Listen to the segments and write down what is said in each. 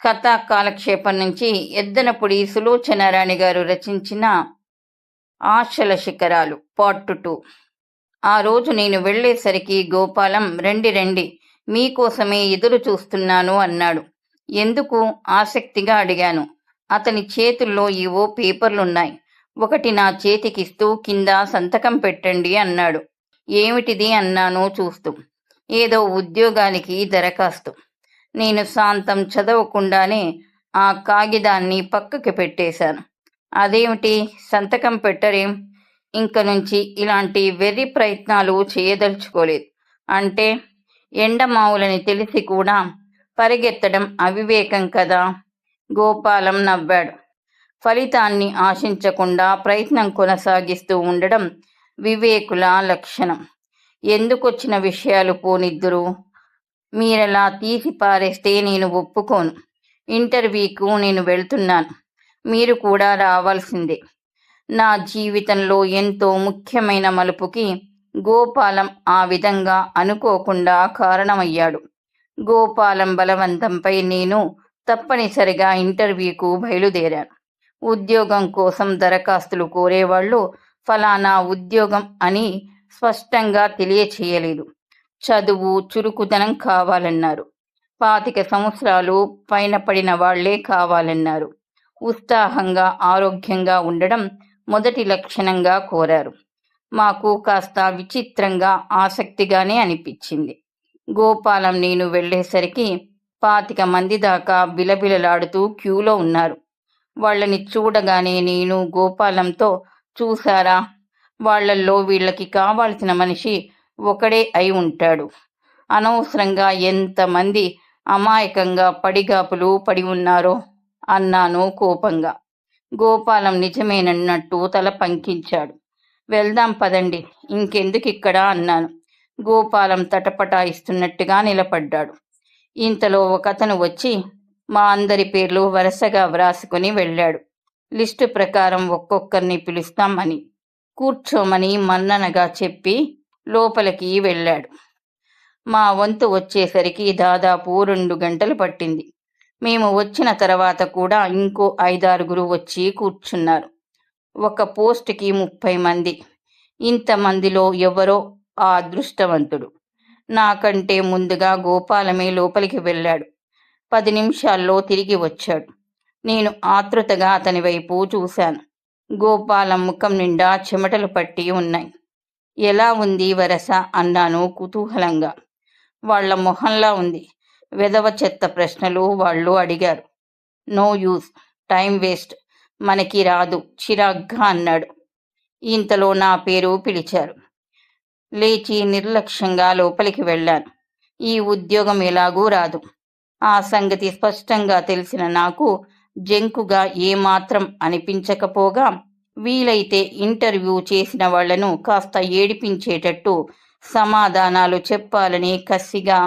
కథా కాలక్షేపం నుంచి ఎద్దనపూడి సులోచనారాణి గారు రచించిన ఆశల శిఖరాలు పార్ట్ 2. ఆ రోజు నేను వెళ్ళేసరికి గోపాలం రండి రండి, మీకోసమే ఎదురు చూస్తున్నాను అన్నాడు. ఎందుకు? ఆసక్తిగా అడిగాను. అతని చేతుల్లో ఏవో పేపర్లున్నాయి. ఒకటి నా చేతికిస్తూ కింద సంతకం పెట్టండి అన్నాడు. ఏమిటిది అన్నాను చూస్తూ. ఏదో ఉద్యోగానికి దరఖాస్తు. నేను శాంతం చదవకుండానే ఆ కాగితాన్ని పక్కకి పెట్టేశాను. అదేమిటి, సంతకం పెట్టరేం? ఇంక నుంచి ఇలాంటి వెర్రి ప్రయత్నాలు చేయదలుచుకోలేదు. అంటే ఎండమావులని తెలిసి కూడా పరిగెత్తడం అవివేకం కదా. గోపాలం నవ్వాడు. ఫలితాన్ని ఆశించకుండా ప్రయత్నం కొనసాగిస్తూ ఉండడం వివేకుల లక్షణం. ఎందుకొచ్చిన విషయాలు పోనిద్దురు. మీరలా తీసి పారేస్తే నేను ఒప్పుకోను. ఇంటర్వ్యూకు నేను వెళ్తున్నాను. మీరు కూడా రావాల్సిందే. నా జీవితంలో ఎంతో ముఖ్యమైన మలుపుకి గోపాలం ఆ విధంగా అనుకోకుండా కారణమయ్యాడు. గోపాలం బలవంతంపై నేను తప్పనిసరిగా ఇంటర్వ్యూకు బయలుదేరాను. ఉద్యోగం కోసం దరఖాస్తులు కోరేవాళ్ళు ఫలానా ఉద్యోగం అని స్పష్టంగా తెలియచేయలేదు. చదువు, చురుకుదనం కావాలన్నారు. 25 సంవత్సరాలు పైన పడిన వాళ్లే కావాలన్నారు. ఉత్సాహంగా, ఆరోగ్యంగా ఉండడం మొదటి లక్షణంగా కోరారు. మాకు కాస్త విచిత్రంగా, ఆసక్తిగానే అనిపించింది. గోపాలం నేను వెళ్ళేసరికి 25 మంది దాకా బిలబిలలాడుతూ క్యూలో ఉన్నారు. వాళ్ళని చూడగానే నేను గోపాలంతో, చూసారా, వాళ్లల్లో వీళ్ళకి కావాల్సిన మనిషి ఒకడే అయి ఉంటాడు. అనవసరంగా ఎంతమంది అమాయకంగా పడిగాపులు పడి ఉన్నారో అన్నాను కోపంగా. గోపాలం నిజమేనన్నట్టు తల పంకించాడు. వెళ్దాం పదండి, ఇంకెందుకిక్కడ అన్నాను. గోపాలం తటపటాయిస్తున్నట్టుగా నిలబడ్డాడు. ఇంతలో ఒకతను వచ్చి మా అందరి పేర్లు వరుసగా వ్రాసుకుని వెళ్ళాడు. లిస్టు ప్రకారం ఒక్కొక్కరిని పిలుస్తాం అని. కూర్చోమని మన్ననగా చెప్పి లోపలికి వెళ్ళాడు. మా వంతు వచ్చేసరికి దాదాపు 2 గంటలు పట్టింది. మేము వచ్చిన తర్వాత కూడా ఇంకో 5-6 వచ్చి కూర్చున్నారు. ఒక పోస్టుకి 30 మంది. ఇంతమందిలో ఎవరో ఆ అదృష్టవంతుడు. నాకంటే ముందుగా గోపాలమే లోపలికి వెళ్ళాడు. 10 నిమిషాల్లో తిరిగి వచ్చాడు. నేను ఆతృతగా అతని వైపు చూశాను. గోపాలం ముఖం నిండా చెమటలు పట్టి ఉన్నాయి. ఎలా ఉంది వరస అన్నాను కుతూహలంగా. వాళ్ల మొహంలా ఉంది. వెధవ చెత్త ప్రశ్నలు వాళ్ళు అడిగారు. నో యూస్, టైం వేస్ట్, మనకి రాదు చిరాగ్గా అన్నాడు. ఇంతలో నా పేరు పిలిచారు. లేచి నిర్లక్ష్యంగా లోపలికి వెళ్ళాను. ఈ ఉద్యోగం ఎలాగూ రాదు. ఆ సంగతి స్పష్టంగా తెలిసిన నాకు జంకుగా ఏమాత్రం అనిపించకపోగా, వీలైతే ఇంటర్వ్యూ చేసిన వాళ్లను కాస్త ఏడిపించేటట్టు సమాధానాలు చెప్పాలని కసిగా,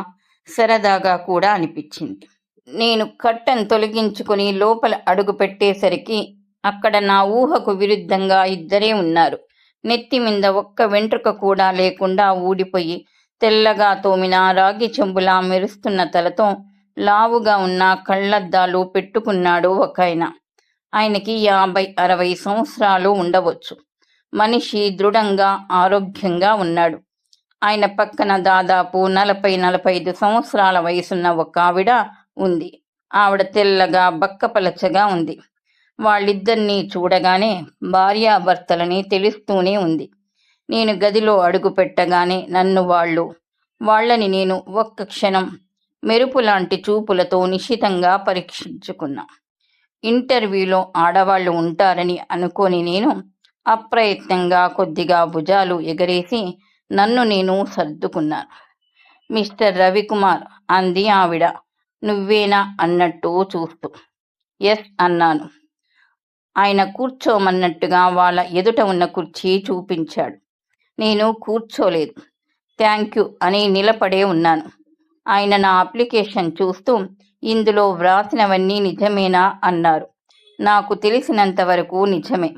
సరదాగా కూడా అనిపించింది. నేను కట్టెను తొలగించుకుని లోపల అడుగు పెట్టేసరికి అక్కడ నా ఊహకు విరుద్ధంగా ఇద్దరే ఉన్నారు. నెత్తి మీద ఒక్క వెంట్రుక కూడా లేకుండా ఊడిపోయి తెల్లగా తోమిన రాగి చెంబులా మెరుస్తున్న తలతో లావుగా ఉన్న కళ్ళద్దాలు పెట్టుకున్నాడు ఒకాయన. ఆయనకి 50-60 సంవత్సరాలు ఉండవచ్చు. మనిషి దృఢంగా, ఆరోగ్యంగా ఉన్నాడు. ఆయన పక్కన దాదాపు 40-45 సంవత్సరాల వయసున్న ఒక ఆవిడ ఉంది. ఆవిడ తెల్లగా, బక్కపలచగా ఉంది. వాళ్ళిద్దరినీ చూడగానే భార్యాభర్తలని తెలుస్తూనే ఉంది. నేను గదిలో అడుగు పెట్టగానే నన్ను వాళ్ళని నేను ఒక్క క్షణం మెరుపు లాంటి చూపులతో నిశితంగా పరీక్షించుకున్నా. ఇంటర్వ్యూలో ఆడవాళ్లు ఉంటారని అనుకోని నేను అప్రయత్నంగా కొద్దిగా భుజాలు ఎగరేసి నన్ను నేను సర్దుకున్నాను. మిస్టర్ రవికుమార్ అంది ఆవిడ నువ్వేనా అన్నట్టు చూస్తూ. ఎస్ అన్నాను. ఆయన కూర్చోమన్నట్టుగా వాళ్ళ ఎదుట ఉన్న కుర్చీ చూపించాడు. నేను కూర్చోలేదు. థ్యాంక్ యూ అని నిలబడే ఉన్నాను. ఆయన నా అప్లికేషన్ చూస్తూ ఇందులో వ్రాసినవన్నీ నిజమేనా అన్నారు. నాకు తెలిసినంత వరకు నిజమే.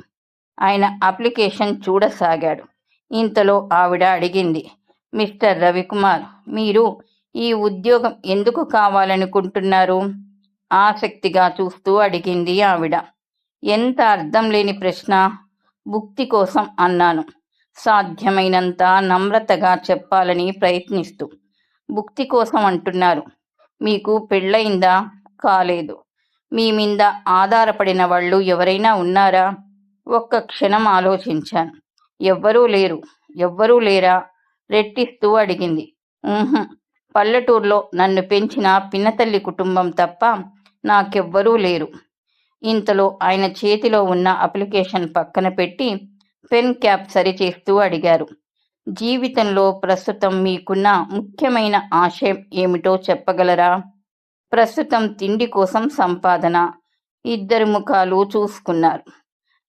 ఆయన అప్లికేషన్ చూడసాగాడు. ఇంతలో ఆవిడ అడిగింది, మిస్టర్ రవికుమార్, మీరు ఈ ఉద్యోగం ఎందుకు కావాలనుకుంటున్నారు? ఆసక్తిగా చూస్తూ అడిగింది ఆవిడ. ఎంత అర్థం లేని ప్రశ్న. భుక్తి కోసం అన్నాను, సాధ్యమైనంత నమ్రతగా చెప్పాలని ప్రయత్నిస్తూ. భుక్తి కోసం అంటున్నారు. మీకు పెళ్ళయిందా? కాలేదు. మీ మీద ఆధారపడిన వాళ్ళు ఎవరైనా ఉన్నారా? ఒక్క క్షణం ఆలోచించాను. ఎవ్వరూ లేరు. ఎవ్వరూ లేరా? రెట్టిస్తూ అడిగింది. "ఊహుం. పల్లెటూర్లో నన్ను పెంచిన పినతల్లి కుటుంబం తప్ప నాకెవ్వరూ లేరు." ఇంతలో ఆయన చేతిలో ఉన్న అప్లికేషన్ పక్కన పెట్టి పెన్ క్యాప్ సరిచేస్తూ అడిగారు. జీవితంలో ప్రస్తుతం మీకున్న ముఖ్యమైన ఆశయం ఏమిటో చెప్పగలరా? ప్రస్తుతం తిండి కోసం సంపాదన. ఇద్దరి ముఖాలు చూసుకున్నారు.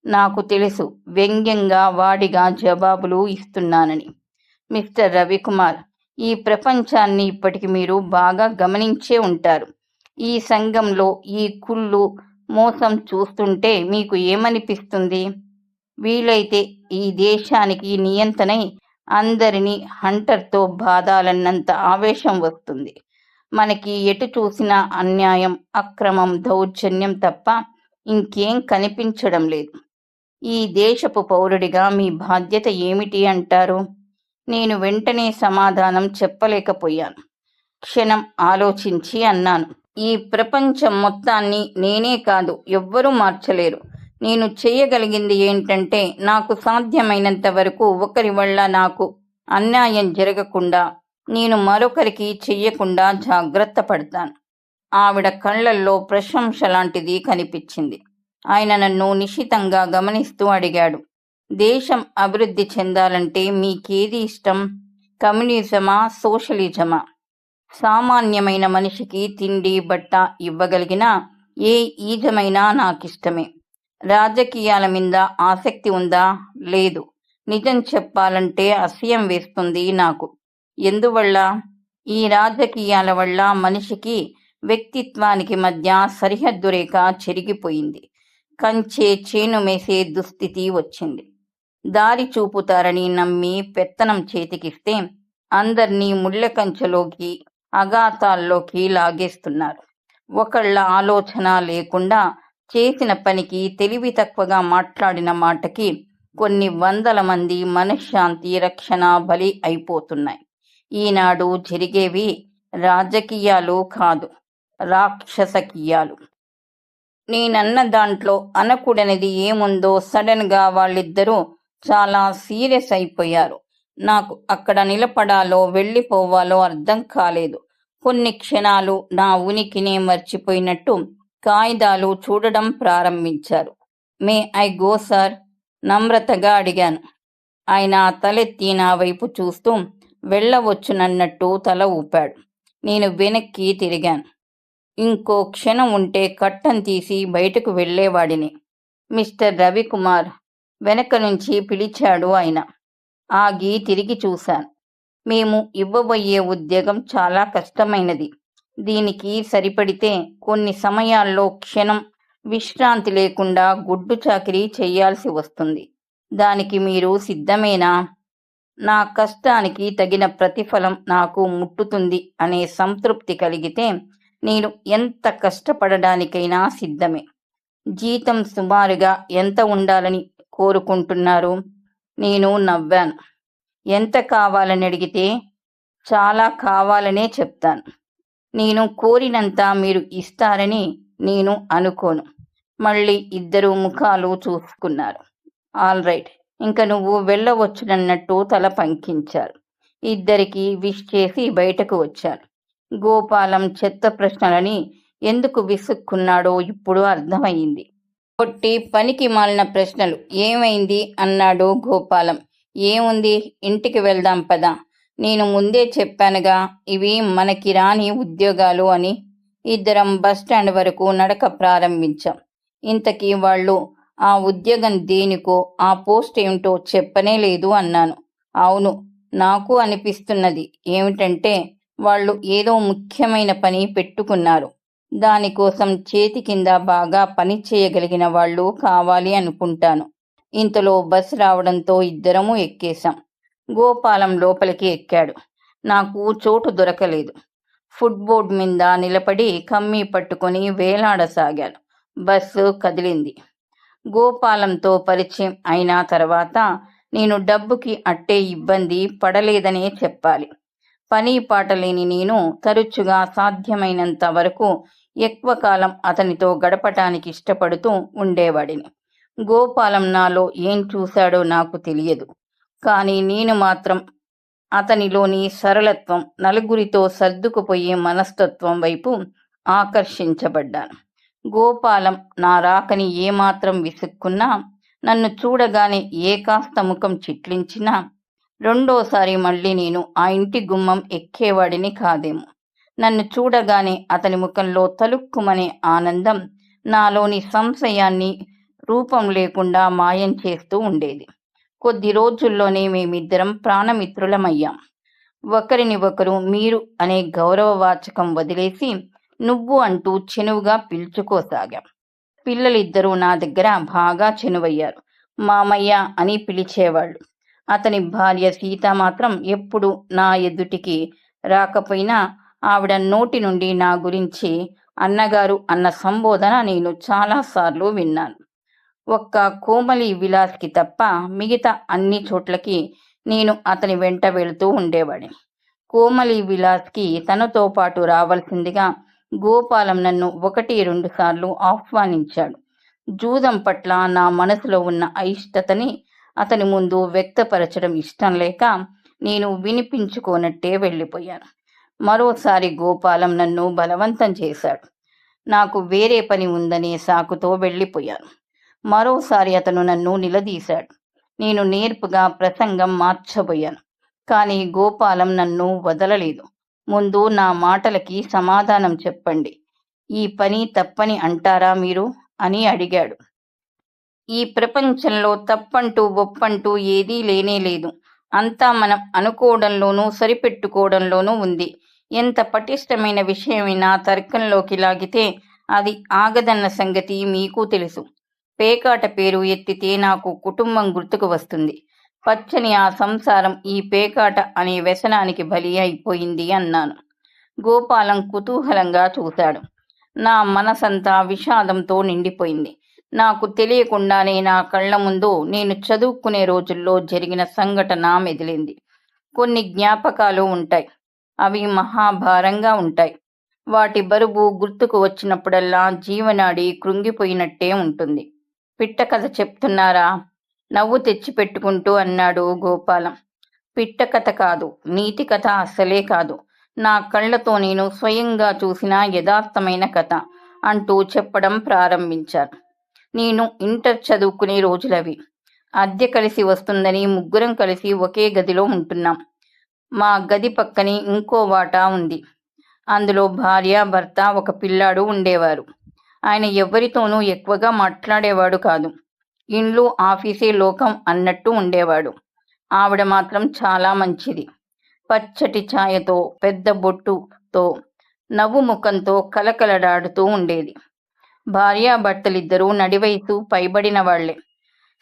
నాకు తెలుసు, వ్యంగ్యంగా వాడిగా జవాబులు ఇస్తున్నానని. మిస్టర్ రవికుమార్, ఈ ప్రపంచాన్ని ఇప్పటికి మీరు బాగా గమనించే ఉంటారు. ఈ సంఘంలో ఈ కుళ్ళు, మోసం చూస్తుంటే మీకు ఏమనిపిస్తుంది? వీలైతే ఈ దేశానికి నియంతనై అందరినీ హంటర్తో బాధాలన్నంత ఆవేశం వస్తుంది. మనకి ఎటు చూసినా అన్యాయం, అక్రమం, దౌర్జన్యం తప్ప ఇంకేం కనిపించడం లేదు. ఈ దేశపు పౌరుడిగా మీ బాధ్యత ఏమిటి అంటారు? నేను వెంటనే సమాధానం చెప్పలేకపోయాను. క్షణం ఆలోచించి అన్నాను. ఈ ప్రపంచం మొత్తాన్ని నేనే కాదు, ఎవ్వరూ మార్చలేరు. నేను చేయగలిగింది ఏంటంటే, నాకు సాధ్యమైనంత వరకు ఒకరి వల్ల నాకు అన్యాయం జరగకుండా, నేను మరొకరికి చెయ్యకుండా జాగ్రత్త పడతాను. ఆవిడ కళ్ళల్లో ప్రశంస లాంటిది కనిపించింది. ఆయన నన్ను నిశితంగా గమనిస్తూ అడిగాడు. దేశం అభివృద్ధి చెందాలంటే మీకేది ఇష్టం? కమ్యూనిజమా, సోషలిజమా? సామాన్యమైన మనిషికి తిండి, బట్ట ఇవ్వగలిగిన ఏ ఈజమైనా నాకిష్టమే. రాజకీయాల మీద ఆసక్తి ఉందా? లేదు. నిజం చెప్పాలంటే అసహ్యం వేస్తుంది నాకు. ఎందువల్ల? ఈ రాజకీయాల వల్ల మనిషికి, వ్యక్తిత్వానికి మధ్య సరిహద్దు రేఖ చెరిగిపోయింది. కంచే చేను మేసే దుస్థితి వచ్చింది. దారి చూపుతారని నమ్మి పెత్తనం చేతికిస్తే అందర్నీ ముళ్ళ కంచెలోకి, అఘాతాల్లోకి లాగేస్తున్నారు. ఒకళ్ళ ఆలోచన లేకుండా చేసిన పనికి, తెలివి తక్కువగా మాట్లాడిన మాటకి కొన్ని వందల మంది మనశ్శాంతి, రక్షణ బలి అయిపోతున్నాయి. ఈనాడు జరిగేవి రాజకీయాలు కాదు, రాక్షసకీయాలు. నేనన్న దాంట్లో అనకూడనిది ఏముందో సడన్ గా వాళ్ళిద్దరూ చాలా సీరియస్ అయిపోయారు. నాకు అక్కడ నిలబడాలో వెళ్ళిపోవాలో అర్థం కాలేదు. కొన్ని క్షణాలు నా ఉనికినే మర్చిపోయినట్టు కాగితాలు చూడడం ప్రారంభించారు. May I go sir? నమ్రతగా అడిగాను. ఆయన తలెత్తి నా వైపు చూస్తూ వెళ్ళవచ్చునన్నట్టు తల ఊపాడు. నేను వెనక్కి తిరిగాను. ఇంకో క్షణం ఉంటే కట్టం తీసి బయటకు వెళ్ళేవాడిని. మిస్టర్ రవికుమార్, వెనక నుంచి పిలిచాడు ఆయన. ఆగి తిరిగి చూశాను. మేము ఇవ్వబోయే ఉద్యోగం చాలా కష్టమైనది. దీనికి సరిపడితే కొన్ని సమయాల్లో క్షణం విశ్రాంతి లేకుండా గుడ్డు చాకిరీ చెయ్యాల్సి వస్తుంది. దానికి మీరు సిద్ధమేనా? నా కష్టానికి తగిన ప్రతిఫలం నాకు ముట్టుతుంది అనే సంతృప్తి కలిగితే నేను ఎంత కష్టపడడానికైనా సిద్ధమే. జీతం సుమారుగా ఎంత ఉండాలని కోరుకుంటున్నారు? నేను నవ్వాను. ఎంత కావాలని అడిగితే చాలా కావాలనే చెప్తాను. నేను కోరినంత మీరు ఇస్తారని నేను అనుకోను. మళ్ళీ ఇద్దరు ముఖాలు చూసుకున్నారు. ఆల్ రైట్, ఇంక నువ్వు వెళ్ళవచ్చునన్నట్టు తల పంకించారు. ఇద్దరికి విష్ చేసి బయటకు వచ్చాను. గోపాలం చెత్త ప్రశ్నలని ఎందుకు విసుక్కున్నాడో ఇప్పుడు అర్థమయ్యింది. కొట్టి పనికి మాలిన ప్రశ్నలు. ఏమైంది అన్నాడు గోపాలం. ఏముంది, ఇంటికి వెళ్దాం పద. నేను ముందే చెప్పానుగా, ఇవి మనకి రాని ఉద్యోగాలు అని. ఇద్దరం బస్టాండ్ వరకు నడక ప్రారంభించాం. ఇంతకీ వాళ్ళు ఆ ఉద్యోగం దేనికో, ఆ పోస్ట్ ఏమిటో చెప్పనే లేదు అన్నాను. అవును, నాకు అనిపిస్తున్నది. ఏమిటంటే వాళ్ళు ఏదో ముఖ్యమైన పని పెట్టుకున్నారు. దానికోసం చేతి కింద బాగా పని చేయగలిగిన వాళ్ళు కావాలి అనుకుంటాను. ఇంతలో బస్ రావడంతో ఇద్దరము ఎక్కేశాం. గోపాలం లోపలికి ఎక్కాడు. నాకు చోటు దొరకలేదు. ఫుట్బోర్డ్ మీద నిలబడి కమ్మి పట్టుకొని వేలాడసాగాను. బస్సు కదిలింది. గోపాలంతో పరిచయం అయిన తర్వాత నేను డబ్బుకి అట్టే ఇబ్బంది పడలేదనే చెప్పాలి. పని పాట లేని నేను తరచుగా సాధ్యమైనంత వరకు ఎక్కువ కాలం అతనితో గడపటానికి ఇష్టపడుతూ ఉండేవాడిని. గోపాలం నాలో ఏం చూశాడో నాకు తెలియదు. కానీ నేను మాత్రం అతనిలోని సరళత్వం, నలుగురితో సర్దుకుపోయే మనస్తత్వం వైపు ఆకర్షించబడ్డాను. గోపాలం నా రాకని ఏమాత్రం విసుక్కున్నా, నన్ను చూడగానే ఏ కాస్త ముఖం చిట్లించినా రెండోసారి మళ్ళీ నేను ఆ ఇంటి గుమ్మం ఎక్కేవాడిని కాదేమో. నన్ను చూడగానే అతని ముఖంలో తలుక్కుమనే ఆనందం నాలోని సంశయాన్ని రూపం లేకుండా మాయం చేస్తూ ఉండేది. కొద్ది రోజుల్లోనే మేమిద్దరం ప్రాణమిత్రులమయ్యాం. ఒకరిని ఒకరు మీరు అనే గౌరవవాచకం వదిలేసి నువ్వు అంటూ చెనువుగా పిలుచుకోసాగాం. పిల్లలిద్దరూ నా దగ్గర బాగా చెనువయ్యారు. మామయ్య అని పిలిచేవాళ్ళు. అతని భార్య సీత మాత్రం ఎప్పుడు నా ఎదుటికి రాకపోయినా ఆవిడ నోటి నుండి నా గురించి అన్నగారు అన్న సంబోధన నేను చాలాసార్లు విన్నాను. ఒక్క కోమలి విలాస్కి తప్ప మిగతా అన్ని చోట్లకి నేను అతని వెంట వెళుతూ ఉండేవాడిని. కోమలి విలాస్కి తనతో పాటు రావాల్సిందిగా గోపాలం నన్ను 1-2 సార్లు ఆహ్వానించాడు. జూదం పట్ల నా మనసులో ఉన్న అయిష్టతని అతని ముందు వ్యక్తపరచడం ఇష్టం లేక నేను వినిపించుకోనట్టే వెళ్ళిపోయాను. మరోసారి గోపాలం నన్ను బలవంతం చేశాడు. నాకు వేరే పని ఉందనే సాకుతో వెళ్ళిపోయాను. మరోసారి అతను నన్ను నిలదీశాడు. నేను నేర్పుగా ప్రసంగం మార్చబోయాను. కానీ గోపాలం నన్ను వదలలేదు. ముందు నా మాటలకి సమాధానం చెప్పండి. ఈ పని తప్పని అంటారా మీరు అని అడిగాడు. ఈ ప్రపంచంలో తప్పంటూ ఒప్పంటూ ఏదీ లేనే లేదు. అంతా మనం అనుకోవడంలోనూ సరిపెట్టుకోవడంలోనూ ఉంది. ఎంత పటిష్టమైన విషయమైనా తర్కంలోకి లాగితే అది ఆగదన్న సంగతి మీకు తెలుసు. పేకాట పేరు ఎత్తితే నాకు కుటుంబం గుర్తుకు వస్తుంది. పచ్చని ఆ సంసారం ఈ పేకాట అనే వ్యసనానికి బలి అయిపోయింది అన్నాను. గోపాలం కుతూహలంగా చూశాడు. నా మనసంతా విషాదంతో నిండిపోయింది. నాకు తెలియకుండానే నా కళ్ళ ముందు నేను చదువుకునే రోజుల్లో జరిగిన సంఘటన మెదిలింది. కొన్ని జ్ఞాపకాలు ఉంటాయి. అవి మహాభారంగా ఉంటాయి. వాటి బరువు గుర్తుకు వచ్చినప్పుడల్లా జీవనాడి కృంగిపోయినట్టే ఉంటుంది. పిట్ట కథ చెప్తున్నారా? నవ్వు తెచ్చిపెట్టుకుంటూ అన్నాడు గోపాలం. పిట్ట కథ కాదు, నీతి కథ అస్సలే కాదు. నా కళ్ళతో నేను స్వయంగా చూసిన యథార్థమైన కథ అంటూ చెప్పడం ప్రారంభించాను. నేను ఇంటర్ చదువుకునే రోజులవి. అద్దె కలిసి వస్తుందని ముగ్గురం కలిసి ఒకే గదిలో ఉంటున్నాం. మా గది పక్కనే ఇంకో వాటా ఉంది. అందులో భార్య, భర్త, ఒక పిల్లాడు ఉండేవారు. ఆయన ఎవరితోనూ ఎక్కువగా మాట్లాడేవాడు కాదు. ఇండ్లు ఆఫీసే లోకం అన్నట్టు ఉండేవాడు. ఆవిడ మాత్రం చాలా మంచిది. పచ్చటి ఛాయతో, పెద్ద బొట్టుతో, నవ్వు ముఖంతో కలకలడాడుతూ ఉండేది. భార్యాభర్తలిద్దరూ నడివయసు పైబడిన వాళ్లే.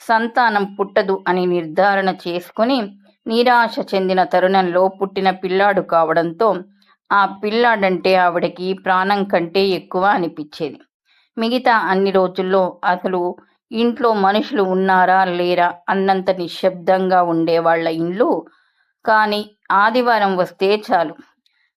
సంతానం పుట్టదు అని నిర్ధారణ చేసుకుని నిరాశ చెందిన తరుణంలో పుట్టిన పిల్లాడు కావడంతో ఆ పిల్లాడంటే ఆవిడకి ప్రాణం కంటే ఎక్కువ అనిపించేది. మిగతా అన్ని రోజుల్లో అసలు ఇంట్లో మనుషులు ఉన్నారా లేరా అన్నంత నిశ్శబ్దంగా ఉండేవాళ్ల ఇండ్లు. కానీ ఆదివారం వస్తే చాలు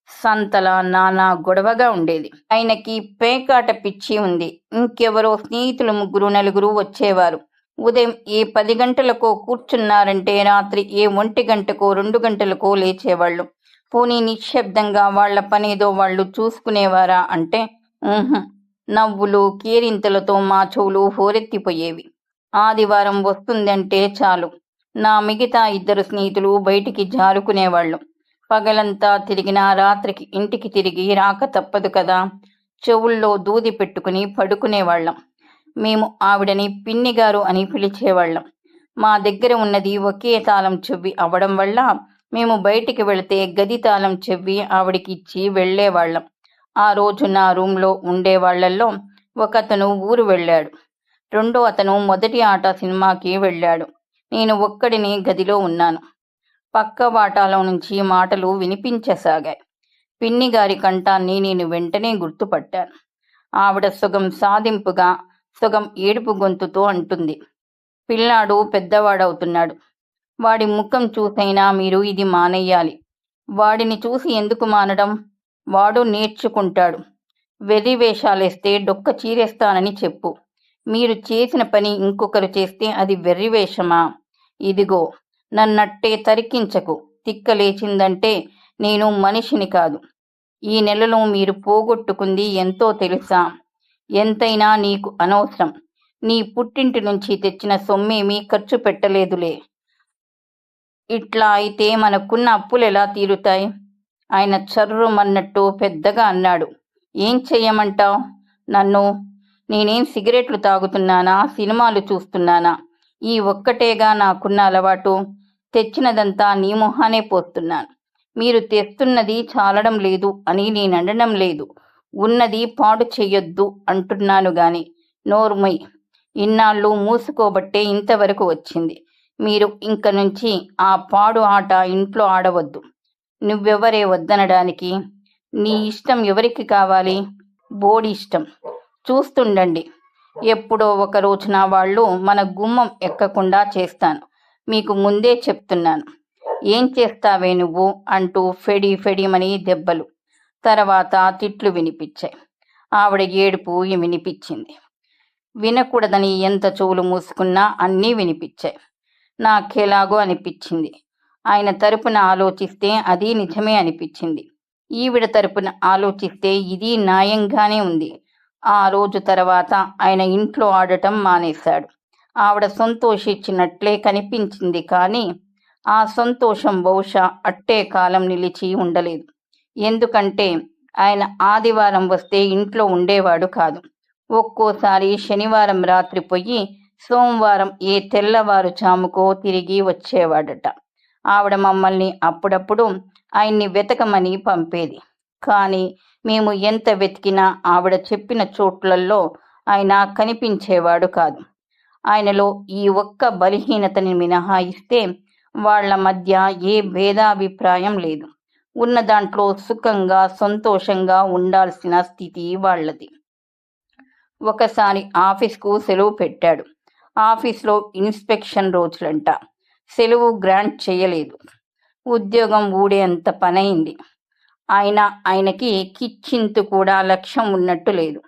సంతలా నానా గొడవగా ఉండేది. ఆయనకి పేకాట పిచ్చి ఉంది. ఇంకెవరో స్నేహితులు 3-4 వచ్చేవారు. ఉదయం ఏ 10 గంటలకో కూర్చున్నారంటే రాత్రి ఏ 1 గంటకో 2 గంటలకో లేచేవాళ్ళు. పోనీ నిశ్శబ్దంగా వాళ్ల పనేదో వాళ్ళు చూసుకునేవారా అంటే నవ్వులు కేరింతలతో మా చెవులు హోరెత్తిపోయేవి. ఆదివారం వస్తుందంటే చాలు నా మిగతా 2 స్నేహితులు బయటికి జారుకునేవాళ్ళు. పగలంతా తిరిగినా రాత్రికి ఇంటికి తిరిగి రాక తప్పదు కదా. చెవుల్లో దూది పెట్టుకుని పడుకునేవాళ్ళం. మేము ఆవిడని పిన్నిగారు అని పిలిచేవాళ్ళం. మా దగ్గర ఉన్నది ఒకే తాళం చెవి అవడం వల్ల మేము బయటికి వెళితే గది తాళం చెవి ఆవిడికి ఇచ్చి వెళ్లేవాళ్ళం. ఆ రోజు నా రూంలో ఉండేవాళ్లలో ఒకతను ఊరు వెళ్ళాడు. రెండో అతను మొదటి ఆట సినిమాకి వెళ్ళాడు. నేను ఒక్కడిని గదిలో ఉన్నాను. పక్క వాటాలో నుంచి మాటలు వినిపించసాగాయి. పిన్ని గారి కంఠాన్ని నేను వెంటనే గుర్తుపట్టాను. ఆవిడ సగం సాధింపుగా, సగం ఏడుపు గొంతుతో అంటుంది, పిల్లాడు పెద్దవాడవుతున్నాడు. వాడి ముఖం చూసైనా మీరు ఇది మానేయాలి. వాడిని చూసి ఎందుకు మానడం? వాడు నేర్చుకుంటాడు. వెర్రి వేషాలేస్తే డొక్క చీరేస్తానని చెప్పు. మీరు చేసిన పని ఇంకొకరు చేస్తే అది వెర్రి వేషమా? ఇదిగో, నన్నట్టే తరికించకు. తిక్కలేచిందంటే నేను మనిషిని కాదు. ఈ నెలలో మీరు పోగొట్టుకుంది ఎంతో తెలుసా? ఎంతైనా నీకు అనవసరం. నీ పుట్టింటి నుంచి తెచ్చిన సొమ్మేమీ ఖర్చు పెట్టలేదులే. ఇట్లా అయితే మనకున్న అప్పులెలా తీరుతాయి? ఆయన చర్రుమన్నట్టు పెద్దగా అన్నాడు. ఏం చెయ్యమంటావ్ నన్ను? నేనేం సిగరెట్లు తాగుతున్నానా, సినిమాలు చూస్తున్నానా? ఈ ఒక్కటేగా నాకున్న అలవాటు. తెచ్చినదంతా నీ మొహానే పోస్తున్నాను. మీరు తెస్తున్నది చాలడం లేదు అని నేననడం లేదు. ఉన్నది పాడు చెయ్యొద్దు అంటున్నాను గాని. నోర్మై. ఇన్నాళ్ళు మూసుకోబట్టే ఇంతవరకు వచ్చింది. మీరు ఇంక నుంచి ఆ పాడు ఆట ఇంట్లో ఆడవద్దు. నువ్వెవరే వద్దనడానికి? నీ ఇష్టం ఎవరికి కావాలి? బోడి ఇష్టం. చూస్తుండండి. ఎప్పుడో ఒక రోజున వాళ్ళు మన గుమ్మం ఎక్కకుండా చేస్తాను. మీకు ముందే చెప్తున్నాను. ఏం చేస్తావే నువ్వు అంటూ ఫెడి ఫెడిమని దెబ్బలు, తర్వాత తిట్లు వినిపించాయి. ఆవిడ ఏడుపు వినిపించింది. వినకూడదని ఎంత చెవులు మూసుకున్నా అన్నీ వినిపించాయి. నాకెలాగో అనిపించింది. ఆయన తరపున ఆలోచిస్తే అది నిజమే అనిపించింది. ఈవిడ తరపున ఆలోచిస్తే ఇది న్యాయంగానే ఉంది. ఆ రోజు తర్వాత ఆయన ఇంట్లో ఆడటం మానేశాడు. ఆవిడ సంతోషించినట్లే కనిపించింది, కానీ ఆ సంతోషం బహుశా అట్టే కాలం నిలిచి ఉండలేదు. ఎందుకంటే ఆయన ఆదివారం వస్తే ఇంట్లో ఉండేవాడు కాదు. ఒక్కోసారి శనివారం రాత్రి పోయి సోమవారం ఏ తెల్లవారుజాముకో తిరిగి వచ్చేవాడట. ఆవిడ మమ్మల్ని అప్పుడప్పుడు ఆయన్ని వెతకమని పంపేది. కానీ మేము ఎంత వెతికినా ఆవిడ చెప్పిన చోట్లలో ఆయన కనిపించేవాడు కాదు. ఆయనలో ఈ ఒక్క బలహీనతని మినహాయిస్తే వాళ్ల మధ్య ఏ భేదాభిప్రాయం లేదు. ఉన్న దాంట్లో సుఖంగా, సంతోషంగా ఉండాల్సిన స్థితి వాళ్లది. ఒకసారి ఆఫీస్కు సెలవు పెట్టాడు. ఆఫీస్లో ఇన్స్పెక్షన్ రోజులంట. సెలవు గ్రాంట్ చేయలేదు. ఉద్యోగం ఊడేంత పనైంది. ఆయనకి కిచ్చింతు కూడా లక్ష్యం ఉన్నట్టు లేదు.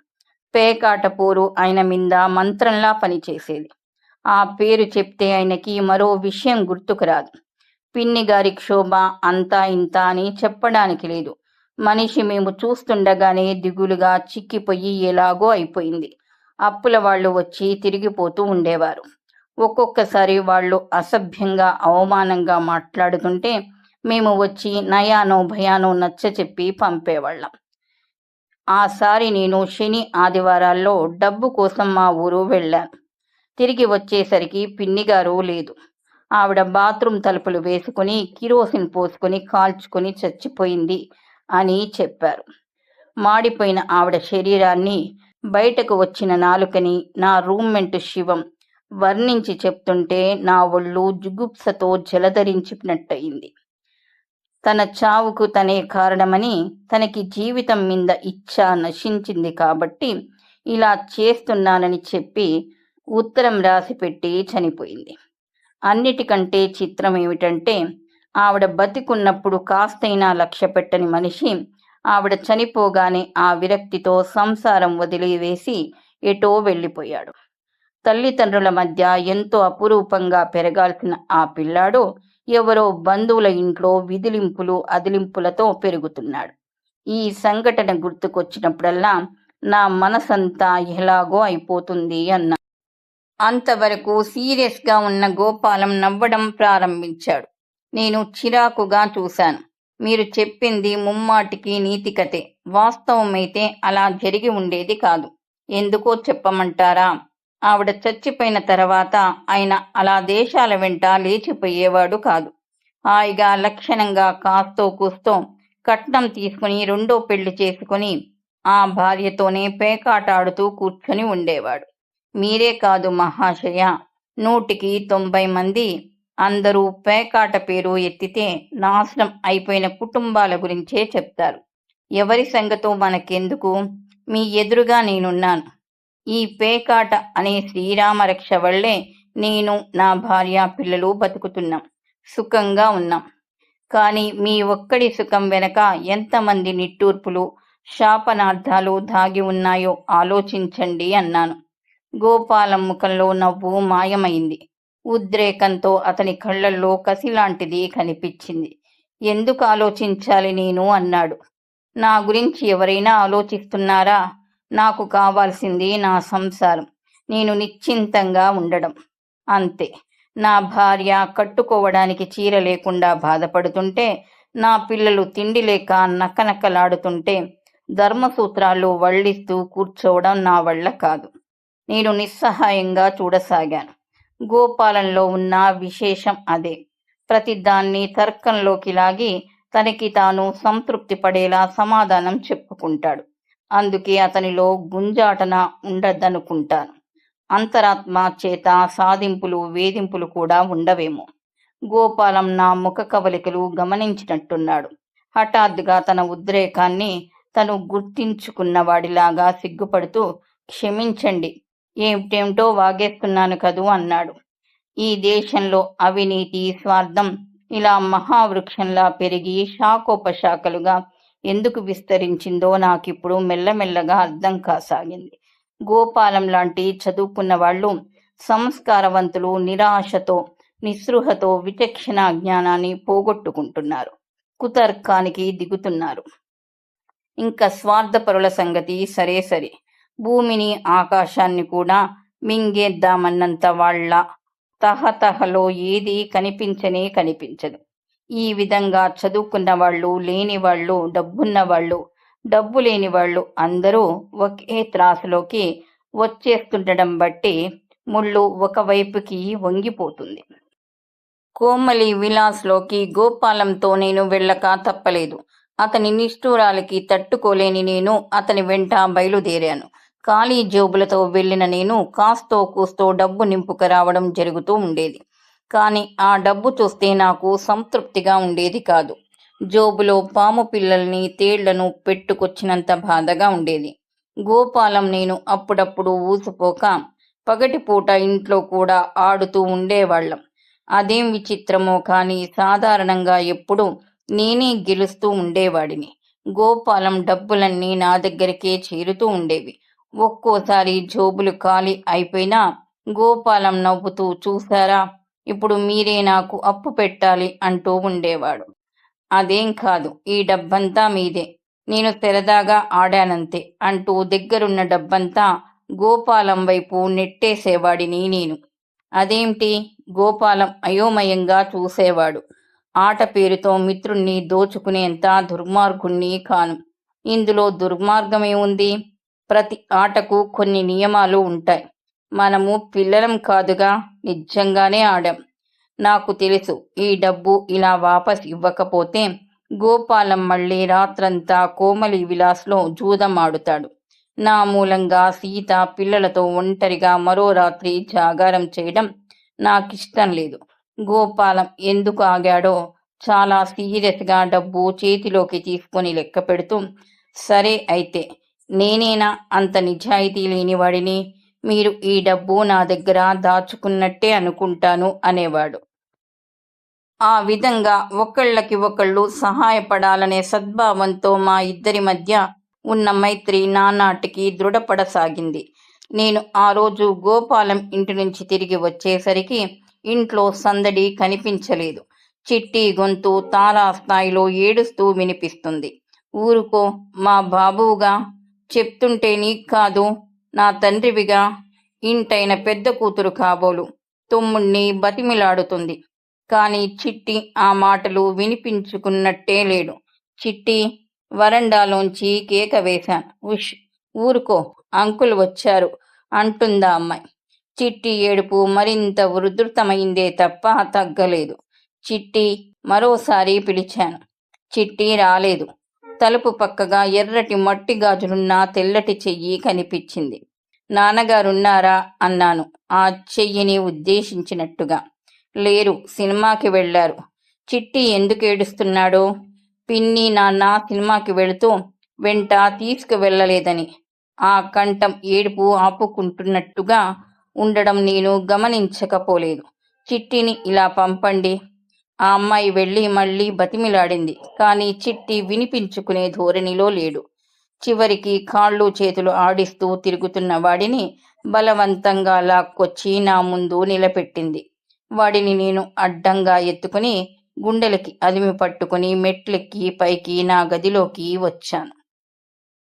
పేకాట పోరు ఆయన మీద మంత్రంలా పనిచేసేది. ఆ పేరు చెప్తే ఆయనకి మరో విషయం గుర్తుకు రాదు. పిన్ని గారి క్షోభ అంతా ఇంత అని చెప్పడానికి లేదు. మనిషి మేము చూస్తుండగానే దిగులుగా చిక్కిపోయి ఎలాగో అయిపోయింది. అప్పుల వాళ్ళు వచ్చి తిరిగిపోతూ ఉండేవారు. ఒక్కొక్కసారి వాళ్ళు అసభ్యంగా, అవమానంగా మాట్లాడుతుంటే మేము వచ్చి నయానో భయానో నచ్చ చెప్పి పంపేవాళ్ళం. ఆసారి నేను శని ఆదివారాల్లో డబ్బు కోసం మా ఊరు వెళ్ళాను. తిరిగి వచ్చేసరికి పిన్నిగారు లేదు. ఆవిడ బాత్రూమ్ తలుపులు వేసుకుని కిరోసిన్ పోసుకుని కాల్చుకుని చచ్చిపోయింది అని చెప్పారు. మాడిపోయిన ఆవిడ శరీరాన్ని, బయటకు వచ్చిన నాలుకని నా రూమ్మెంట్ శివం వర్ణించి చెప్తుంటే నా ఒళ్ళు జుగుప్సతో జలధరించినట్టయింది. తన చావుకు తనే కారణమని, తనకి జీవితం మీద ఇచ్ఛ నశించింది కాబట్టి ఇలా చేస్తున్నానని చెప్పి ఉత్తరం రాసిపెట్టి చనిపోయింది. అన్నిటికంటే చిత్రం ఏమిటంటే ఆవిడ బతికున్నప్పుడు కాస్తైనా లక్ష్య పెట్టని మనిషి ఆవిడ చనిపోగానే ఆ విరక్తితో సంసారం వదిలివేసి ఎటో వెళ్ళిపోయాడు. తల్లిదండ్రుల మధ్య ఎంతో అపురూపంగా పెరగాల్సిన ఆ పిల్లాడు ఎవరో బంధువుల ఇంట్లో విదిలింపులు అదిలింపులతో పెరుగుతున్నాడు. ఈ సంఘటన గుర్తుకొచ్చినప్పుడల్లా నా మనసంతా ఎలాగో అయిపోతుంది అన్నా. అంతవరకు సీరియస్గా ఉన్న గోపాలం నవ్వడం ప్రారంభించాడు. నేను చిరాకుగా చూశాను. మీరు చెప్పింది ముమ్మాటికి నీతి కథే. వాస్తవమైతే అలా జరిగి ఉండేది కాదు. ఎందుకో చెప్పమంటారా? ఆవిడ చచ్చిపోయిన తర్వాత ఆయన అలా దేశాల వెంట లేచిపోయేవాడు కాదు. హాయిగా లక్షణంగా కాస్తో కూస్తో కట్నం తీసుకుని రెండో పెళ్లి చేసుకుని ఆ భార్యతోనే పేకాట ఆడుతూ కూర్చొని ఉండేవాడు. మీరే కాదు మహాశయ, 100కి 90 మంది అందరూ పేకాట పేరు ఎత్తితే నాశనం అయిపోయిన కుటుంబాల గురించే చెప్తారు. ఎవరి సంగతో మనకెందుకు? మీ ఎదురుగా నేనున్నాను. ఈ పేకాట అనే శ్రీరామ రక్ష వల్లే నేను, నా భార్య, పిల్లలు బతుకుతున్నాం. సుఖంగా ఉన్నాం. కానీ మీ ఒక్కడి సుఖం వెనక ఎంతమంది నిట్టూర్పులు, శాపనార్థాలు దాగి ఉన్నాయో ఆలోచించండి అన్నాను. గోపాలం ముఖంలో నవ్వు మాయమైంది. ఉద్రేకంతో అతని కళ్ళల్లో కసిలాంటిది కనిపించింది. ఎందుకు ఆలోచించాలి నేను అన్నాడు. నా గురించి ఎవరైనా ఆలోచిస్తున్నారా? నాకు కావాల్సింది నా సంసారం. నేను నిశ్చింతంగా ఉండడం. అంతే. నా భార్య కట్టుకోవడానికి చీర లేకుండా బాధపడుతుంటే, నా పిల్లలు తిండి లేక నక్కనక్కలాడుతుంటే ధర్మసూత్రాలు వళ్ళిస్తూ కూర్చోవడం నా వల్ల కాదు. నేను నిస్సహాయంగా చూడసాగాను. గోపాలంలో ఉన్న విశేషం అదే. ప్రతిదాన్ని తర్కంలోకి లాగి తనకి తాను సంతృప్తి పడేలా సమాధానం చెప్పుకుంటాడు. అందుకే అతనిలో గుంజాటన ఉండదనుకుంటాను. అంతరాత్మ చేత సాధింపులు, వేధింపులు కూడా ఉండవేమో. గోపాలం నా ముఖ కవలికలు గమనించినట్టున్నాడు. హఠాత్తుగా తన ఉద్రేకాన్ని తను గుర్తించుకున్నవాడిలాగా సిగ్గుపడుతూ, క్షమించండి, ఏమిటేమిటో వాగేస్తున్నాను కదూ అన్నాడు. ఈ దేశంలో అవినీతి, స్వార్థం ఇలా మహావృక్షంలా పెరిగి శాఖోపశాఖలుగా ఎందుకు విస్తరించిందో నాకిప్పుడు మెల్లమెల్లగా అర్థం కాసాగింది. గోపాలం లాంటి చదువుకున్న వాళ్ళు, సంస్కారవంతులు నిరాశతో, నిస్పృహతో విచక్షణ జ్ఞానాన్ని పోగొట్టుకుంటున్నారు. కుతర్కానికి దిగుతున్నారు. ఇంకా స్వార్థపరుల సంగతి సరే సరే. భూమిని, ఆకాశాన్ని కూడా మింగేద్దామన్నంత వాళ్ళ తహతహలో ఏదీ కనిపించనే కనిపించదు. ఈ విధంగా చదువుకున్న వాళ్ళు, లేని వాళ్ళు, డబ్బున్న వాళ్ళు, డబ్బు లేని వాళ్ళు అందరూ ఒకే త్రాసులోకి వచ్చేస్తుండడం బట్టి ముళ్ళు ఒకవైపుకి వంగిపోతుంది. కోమలి విలాస్లోకి గోపాలంతో నేను వెళ్ళక తప్పలేదు. అతని నిష్ఠూరాలకి తట్టుకోలేని నేను అతని వెంట బయలుదేరాను. ఖాళీ జేబులతో వెళ్ళిన నేను కాస్తో కూస్తో డబ్బు నింపుక రావడం జరుగుతూ ఉండేది. కానీ ఆ డబ్బు చూస్తే నాకు సంతృప్తిగా ఉండేది కాదు. జోబులో పాము పిల్లల్ని, తేళ్లను పెట్టుకొచ్చినంత బాధగా ఉండేది. గోపాలం నేను అప్పుడప్పుడు ఊసిపోక పగటిపూట ఇంట్లో కూడా ఆడుతూ ఉండేవాళ్ళం. అదేం విచిత్రమో కానీ సాధారణంగా ఎప్పుడూ నేనే గెలుస్తూ ఉండేవాడిని. గోపాలం డబ్బులన్నీ నా దగ్గరికే చేరుతూ ఉండేవి. ఒక్కోసారి జోబులు ఖాళీ అయిపోయినా గోపాలం నవ్వుతూ, చూశారా, ఇప్పుడు మీరే నాకు అప్పు పెట్టాలి అంటూ ఉండేవాడు. అదేం కాదు, ఈ డబ్బంతా మీదే, నేను సరదాగా ఆడానంతే అంటూ దగ్గరున్న డబ్బంతా గోపాలం వైపు నెట్టేసేవాడిని నేను. అదేంటి? గోపాలం అయోమయంగా చూసేవాడు. ఆట పేరుతో మిత్రుణ్ణి దోచుకునేంత దుర్మార్గుణ్ణి కాను. ఇందులో దుర్మార్గమేముంది? ప్రతి ఆటకు కొన్ని నియమాలు ఉంటాయి. మనము పిల్లలం కాదుగా, నిజంగానే ఆడాం. నాకు తెలుసు, ఈ డబ్బు ఇలా వాపస్ ఇవ్వకపోతే గోపాలం మళ్ళీ రాత్రంతా కోమలి విలాస్లో జూదం ఆడుతాడు. నా మూలంగా సీత పిల్లలతో ఒంటరిగా మరో రాత్రి జాగారం చేయడం నాకిష్టం లేదు. గోపాలం ఎందుకు ఆగాడో చాలా సీరియస్గా డబ్బు చేతిలోకి తీసుకొని లెక్క పెడుతూ, సరే అయితే నేనేనా అంత నిజాయితీ లేనివాడిని? మీరు ఈ డబ్బు నా దగ్గర దాచుకున్నట్టే అనుకుంటాను అనేవాడు. ఆ విధంగా ఒకళ్ళకి ఒకళ్ళు సహాయపడాలనే సద్భావంతో మా ఇద్దరి మధ్య ఉన్న మైత్రి నానాటికి దృఢపడసాగింది. నేను ఆ రోజు గోపాలం ఇంటి నుంచి తిరిగి వచ్చేసరికి ఇంట్లో సందడి కనిపించలేదు. చిట్టి గొంతు తారాస్థాయిలో ఏడుస్తూ వినిపిస్తుంది. ఊరుకో, మా బాబువుగా, చెప్తుంటే నీకు కాదు, నా తండ్రివిగా, ఇంటైన పెద్ద కూతురు కాబోలు తమ్ముణ్ణి బతిమిలాడుతుంది. కాని చిట్టి ఆ మాటలు వినిపించుకున్నట్టే లేడు. చిట్టి, వరండాలోంచి కేక వేశాను. ఉష్, ఊరుకో, అంకుల్ వచ్చారు అంటుందా అమ్మాయి. చిట్టి ఏడుపు మరింత ఉధృతమైందే తప్ప తగ్గలేదు. చిట్టి, మరోసారి పిలిచాను. చిట్టి రాలేదు. తలుపు పక్కగా ఎర్రటి మట్టి గాజులున్న తెల్లటి చెయ్యి కనిపించింది. నాన్నగారున్నారా అన్నాను ఆ చెయ్యిని ఉద్దేశించినట్టుగా. లేరు, సినిమాకి వెళ్లారు. చిట్టి ఎందుకు ఏడుస్తున్నాడు? పిన్ని నాన్న సినిమాకి వెళుతూ వెంట తీసుకువెళ్ళలేదని. ఆ కంఠం ఏడుపు ఆపుకుంటున్నట్టుగా ఉండడం నేను గమనించకపోలేదు. చిట్టిని ఇలా పంపండి. ఆ అమ్మాయి వెళ్ళి మళ్ళీ బతిమిలాడింది. కానీ చిట్టి వినిపించుకునే ధోరణిలో లేడు. చివరికి కాళ్ళు చేతులు ఆడిస్తూ తిరుగుతున్న వాడిని బలవంతంగా లాక్కొచ్చి నా ముందు నిలబెట్టింది. వాడిని నేను అడ్డంగా ఎత్తుకుని గుండెలకి అదిమి పట్టుకుని మెట్లెక్కి పైకి నా గదిలోకి వచ్చాను.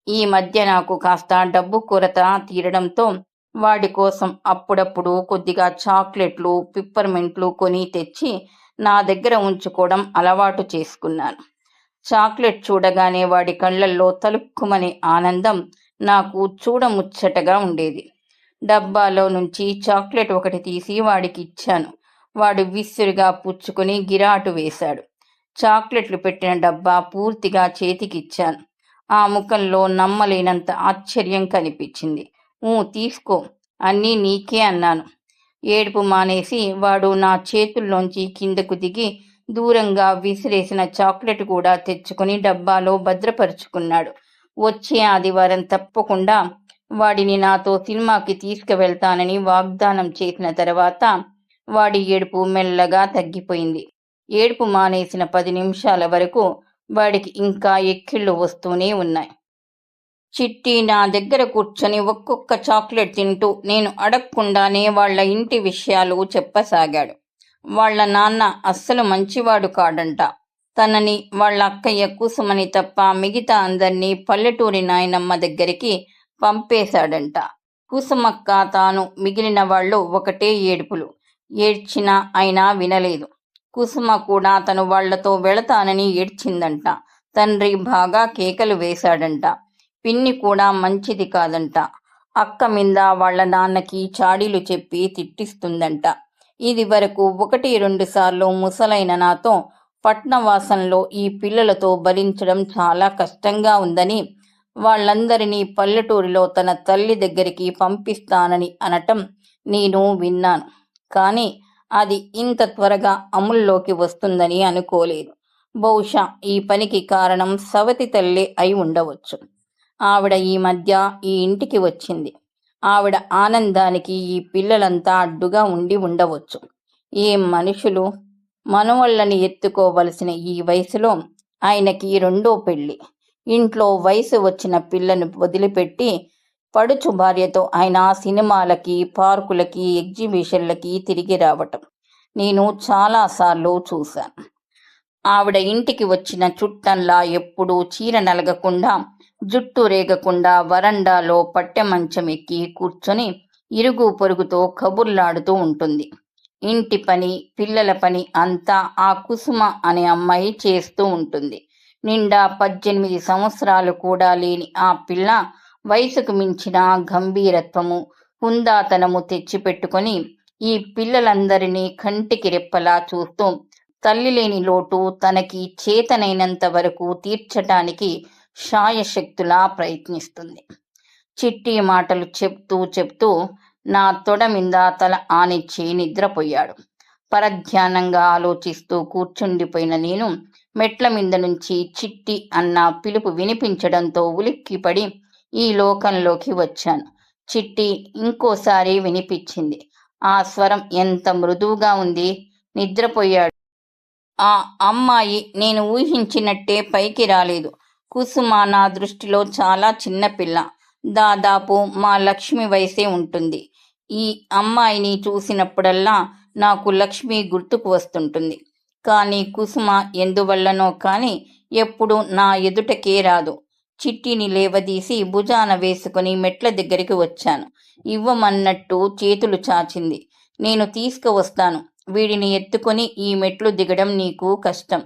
ఈ మధ్య నాకు కాస్త డబ్బు కొరత తీరడంతో వాడి కోసం అప్పుడప్పుడు కొద్దిగా చాక్లెట్లు, పిప్పర్మెంట్లు కొని తెచ్చి నా దగ్గర ఉంచుకోవడం అలవాటు చేసుకున్నాను. చాక్లెట్ చూడగానే వాడి కళ్ళల్లో తలుక్కుమనే ఆనందం నాకు చూడముచ్చటగా ఉండేది. డబ్బాలో నుంచి చాక్లెట్ ఒకటి తీసి వాడికి ఇచ్చాను. వాడు విసురుగా పుచ్చుకుని గిరాటు వేశాడు. చాక్లెట్లు పెట్టిన డబ్బా పూర్తిగా చేతికిచ్చాను. ఆ ముఖంలో నమ్మలేనంత ఆశ్చర్యం కనిపించింది. తీసుకో, అన్నీ నీకే అన్నాను. ఏడుపు మానేసి వాడు నా చేతుల్లోంచి కిందకు దిగి దూరంగా విసిరేసిన చాక్లెట్ కూడా తెచ్చుకుని డబ్బాలో భద్రపరుచుకున్నాడు. వచ్చే ఆదివారం తప్పకుండా వాడిని నాతో సినిమాకి తీసుకువెళ్తానని వాగ్దానం చేసిన తర్వాత వాడి ఏడుపు మెల్లగా తగ్గిపోయింది. ఏడుపు మానేసిన 10 నిమిషాల వరకు వాడికి ఇంకా ఎక్కిళ్ళు వస్తూనే ఉన్నాయి. చిట్టి నా దగ్గర కూర్చొని ఒక్కొక్క చాక్లెట్ తింటూ నేను అడగకుండానే వాళ్ళ ఇంటి విషయాలు చెప్పసాగాడు. వాళ్ళ నాన్న అస్సలు మంచివాడు కాడంట. తనని వాళ్ళ అక్కయ్య కుసుమని తప్ప మిగతా అందర్నీ పల్లెటూరి నాయనమ్మ దగ్గరికి పంపేశాడంట. కుసుమక్క తాను మిగిలిన వాళ్ళు ఒకటే ఏడుపులు. ఏడ్చినా అయినా వినలేదు. కుసుమ కూడా తను వాళ్లతో వెళతానని ఏడ్చిందంట. తండ్రి బాగా కేకలు వేశాడంట. పిన్ని కూడా మంచిది కాదంట. అక్క మీద వాళ్ళ నాన్నకి చాడీలు చెప్పి తిట్టిస్తుందంట. ఇది వరకు 1-2 సార్లు ముసలైన నాతో పట్నవాసంలో ఈ పిల్లలతో భరించడం చాలా కష్టంగా ఉందని వాళ్ళందరినీ పల్లెటూరిలో తన తల్లి దగ్గరికి పంపిస్తానని అనటం నేను విన్నాను. కానీ అది ఇంత త్వరగా అమల్లోకి వస్తుందని అనుకోలేదు. బహుశా ఈ పనికి కారణం సవతి తల్లే అయి ఉండవచ్చు. ఆవిడ ఈ మధ్య ఈ ఇంటికి వచ్చింది. ఆవిడ ఆనందానికి ఈ పిల్లలంతా అడ్డుగా ఉండి ఉండవచ్చు. ఏం మనుషులు! మనవళ్ళని ఎత్తుకోవలసిన ఈ వయసులో ఆయనకి 2వ పెళ్ళి. ఇంట్లో వయసు వచ్చిన పిల్లను వదిలిపెట్టి పడుచు భార్యతో ఆయన సినిమాలకి, పార్కులకి, ఎగ్జిబిషన్లకి తిరిగి రావటం నేను చాలాసార్లు చూశాను. ఆవిడ ఇంటికి వచ్చిన చుట్టంలా ఎప్పుడూ చీర నలగకుండా, జుట్టు రేగకుండా వరండాలో పట్టె మంచం ఎక్కి కూర్చొని ఇరుగు పొరుగుతో కబుర్లాడుతూ ఉంటుంది. ఇంటి పని, పిల్లల పని అంతా ఆ కుసుమ అనే అమ్మాయి చేస్తూ ఉంటుంది. నిండా 18 సంవత్సరాలు కూడా లేని ఆ పిల్ల వయసుకు మించిన గంభీరత్వము, హుందాతనము తెచ్చిపెట్టుకొని ఈ పిల్లలందరినీ కంటికి రెప్పలా చూస్తూ తల్లి లేని లోటు తనకి చేతనైనంత వరకు తీర్చటానికి శాయశక్తులా ప్రయత్నిస్తుంది. చిట్టి మాటలు చెప్తూ నా తొడ మీద తల ఆనిచ్చి నిద్రపోయాడు. పరధ్యానంగా ఆలోచిస్తూ కూర్చుండిపోయిన నేను మెట్ల మీద నుంచి చిట్టి అన్న పిలుపు వినిపించడంతో ఉలిక్కిపడి ఈ లోకంలోకి వచ్చాను. చిట్టి ఇంకోసారి వినిపించింది. ఆ స్వరం ఎంత మృదువుగా ఉంది. నిద్రపోయాడు. ఆ అమ్మాయి నేను ఊహించినట్టే పైకి రాలేదు. కుసుమ నా దృష్టిలో చాలా చిన్నపిల్ల. దాదాపు మా లక్ష్మి వయసే ఉంటుంది. ఈ అమ్మాయిని చూసినప్పుడల్లా నాకు లక్ష్మి గుర్తుకు వస్తుంటుంది. కానీ కుసుమ ఎందువల్లనో కానీ ఎప్పుడు నా ఎదుటకే రాదు. చిట్టిని లేవదీసి భుజాన వేసుకుని మెట్ల దగ్గరికి వచ్చాను. ఇవ్వమన్నట్టు చేతులు చాచింది. నేను తీసుకువస్తాను. వీడిని ఎత్తుకొని ఈ మెట్లు దిగడం నీకు కష్టం.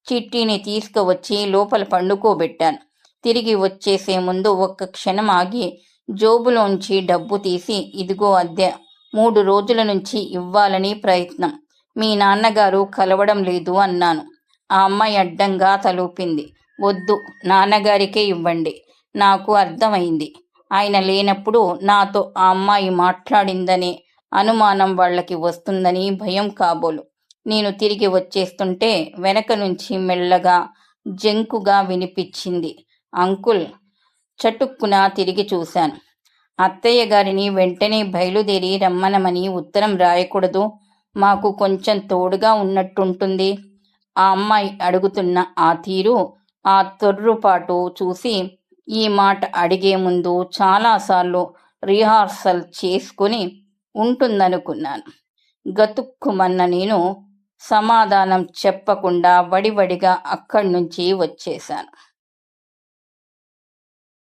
చిట్టిని తీసుకువచ్చి లోపల పండుకోబెట్టాను. తిరిగి వచ్చేసే ముందు ఒక్క క్షణం ఆగి జోబులోంచి డబ్బు తీసి, ఇదిగో అద్దె, 3 రోజుల నుంచి ఇవ్వాలని ప్రయత్నం. మీ నాన్నగారు కలవడం లేదు అన్నాను. ఆ అమ్మాయి అడ్డంగా తలూపింది. వద్దు, నాన్నగారికే ఇవ్వండి. నాకు అర్థమైంది. ఆయన లేనప్పుడు నాతో ఆ అమ్మాయి మాట్లాడిందనే అనుమానం వాళ్ళకి వస్తుందని భయం కాబోలు. నేను తిరిగి వచ్చేస్తుంటే వెనక నుంచి మెల్లగా జంకుగా వినిపించింది. అంకుల్ చటుక్కున తిరిగి చూశాను. అత్తయ్య గారిని వెంటనే బయలుదేరి రమ్మనమని ఉత్తరం రాయకూడదు? మాకు కొంచెం తోడుగా ఉన్నట్టుంటుంది. ఆ అమ్మాయి అడుగుతున్న ఆ తీరు, ఆ తొర్రుపాటు చూసి ఈ మాట అడిగే ముందు చాలాసార్లు రిహార్సల్ చేసుకుని ఉంటుందనుకున్నాను. గతుక్కుమన్న నేను సమాధానం చెప్పకుండా వడివడిగా అక్కడి నుంచి వచ్చేశాను.